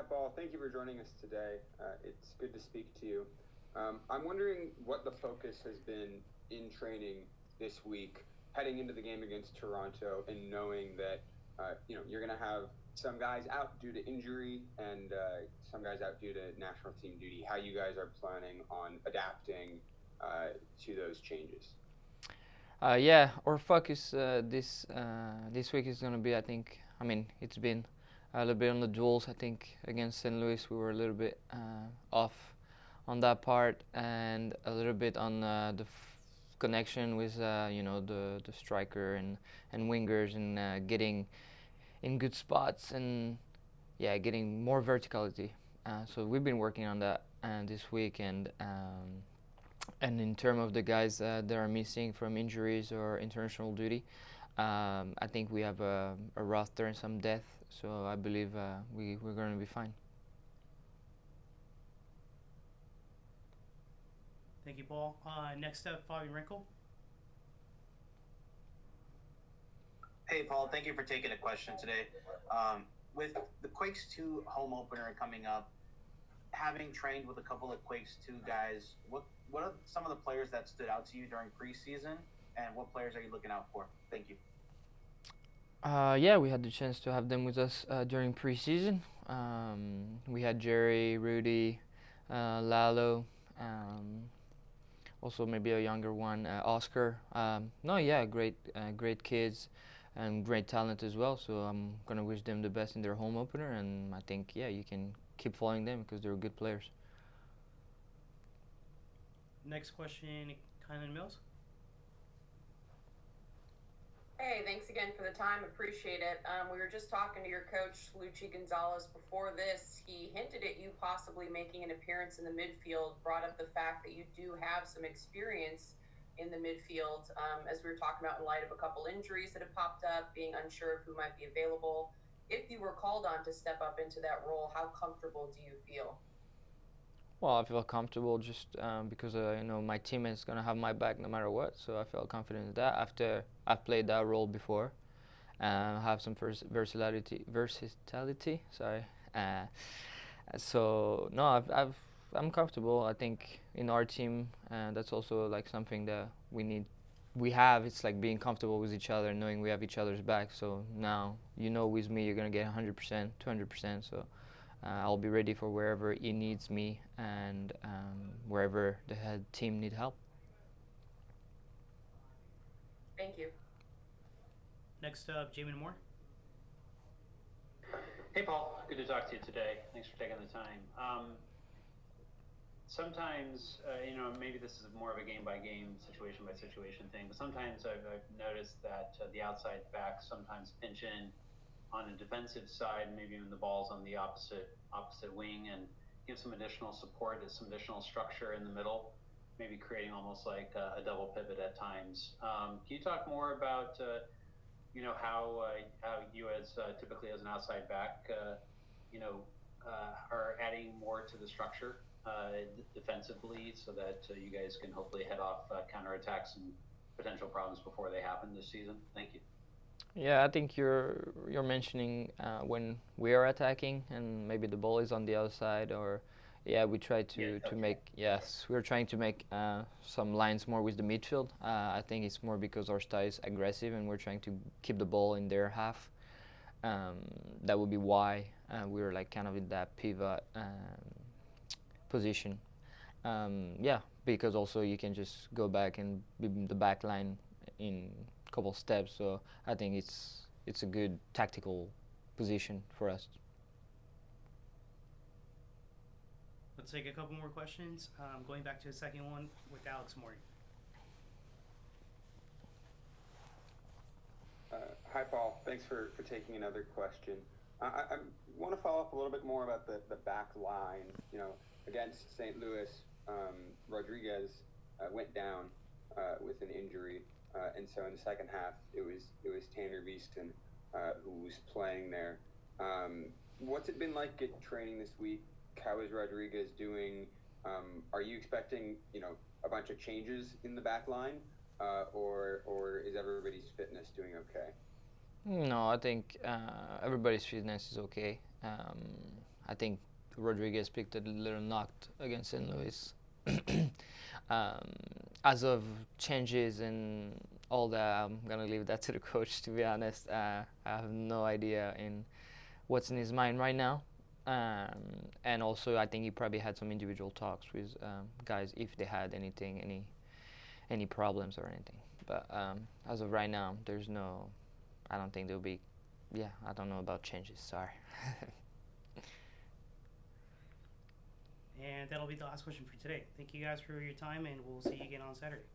Paul. Thank you for joining us today. It's good to speak to you. I'm wondering what the focus has been in training this week, heading into the game against Toronto, and knowing that you're going to have some guys out due to injury and some guys out due to national team duty. How you guys are planning on adapting to those changes? Yeah, our focus this week is going to be, it's been a little bit on the duels. I think against St. Louis we were a little bit off on that part, and a little bit on connection with the striker and wingers, and getting in good spots, and getting more verticality. So we've been working on that this week, and in terms of the guys that are missing from injuries or international duty, I think we have a roster and some depth, so I believe we're going to be fine. Thank you, Paul. Next up, Fabian Wrinkle. Hey, Paul. Thank you for taking a question today. With the Quakes 2 home opener coming up, having trained with a couple of Quakes 2 guys, what are some of the players that stood out to you during preseason, and what players are you looking out for? Thank you. We had the chance to have them with us during preseason. We had Jerry, Rudy, Lalo, also maybe a younger one, Oscar. Great kids and great talent as well. So I'm gonna wish them the best in their home opener, and I think you can keep following them because they're good players. Next question, Kylan Mills. Hey, thanks again for the time. Appreciate it. We were just talking to your coach, Luchi Gonzalez, before this. He hinted at you possibly making an appearance in the midfield, brought up the fact that you do have some experience in the midfield, as we were talking about in light of a couple injuries that have popped up, being unsure of who might be available. If you were called on to step up into that role, how comfortable do you feel? Well, I feel comfortable just because my team is gonna have my back no matter what. So I feel confident in that after I've played that role before, have some versatility. Sorry. So no, I'm comfortable. I think in our team, that's also like something that we need. We have, it's like being comfortable with each other, knowing we have each other's back. So now, with me, you're gonna get 100%, 200%. So I'll be ready for wherever he needs me, and wherever the head team need help. Thank you. Next up, Jamin Moore. Hey, Paul. Good to talk to you today. Thanks for taking the time. Sometimes, maybe this is more of a game-by-game, situation-by-situation thing, but sometimes I've noticed that the outside backs sometimes pinch in on a defensive side, maybe when the ball's on the opposite wing, and give some additional support, some additional structure in the middle, maybe creating almost like a double pivot at times. Can you talk more about how you as typically as an outside back, are adding more to the structure defensively, so that you guys can hopefully head off counterattacks and potential problems before they happen this season? Thank you. Yeah, I think you're mentioning when we are attacking and maybe the ball is on the other side, or we try to make we're trying to make some lines more with the midfield. I think it's more because our style is aggressive and we're trying to keep the ball in their half. That would be why we're like kind of in that pivot position. Because also you can just go back and be the back line in a couple steps. So I think it's a good tactical position for us. Let's take a couple more questions. Going back to the second one with Alex Morgan. Hi, Paul. Thanks for taking another question. I want to follow up a little bit more about the back line. Against St. Louis, Rodriguez went down with an injury, and so in the second half, it was Tanner Beeston who was playing there. What's it been like at training this week? How is Rodriguez doing? Are you expecting a bunch of changes in the back line, or is everybody's fitness doing okay? No, I think everybody's fitness is okay. I think Rodriguez picked a little knocked against St. Louis. As of changes and all that, I'm gonna leave that to the coach. To be honest, I have no idea in what's in his mind right now. And also, I think he probably had some individual talks with guys if they had any problems or anything. But as of right now, there's no. I don't think there'll be. Yeah, I don't know about changes. Sorry. And that'll be the last question for today. Thank you guys for your time, and we'll see you again on Saturday.